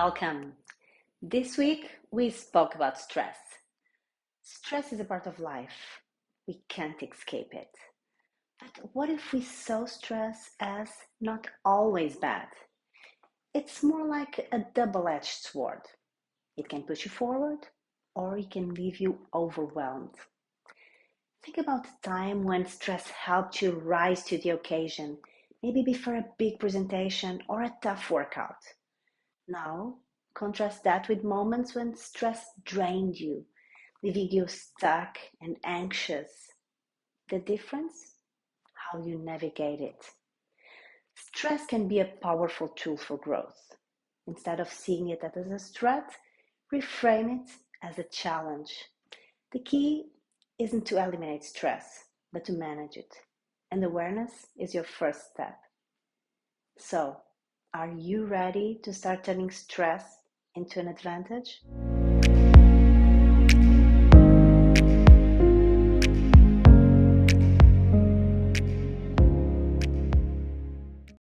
Welcome. This week we spoke about stress. Stress is a part of life. We can't escape it. But what if we saw stress as not always bad? It's more like a double-edged sword. It can push you forward or it can leave you overwhelmed. Think about the time when stress helped you rise to the occasion, maybe before a big presentation or a tough workout. Now, contrast that with moments when stress drained you, leaving you stuck and anxious. The difference? How you navigate it. Stress can be a powerful tool for growth. Instead of seeing it as a threat, reframe it as a challenge. The key isn't to eliminate stress, but to manage it. And awareness is your first step. So, are you ready to start turning stress into an advantage?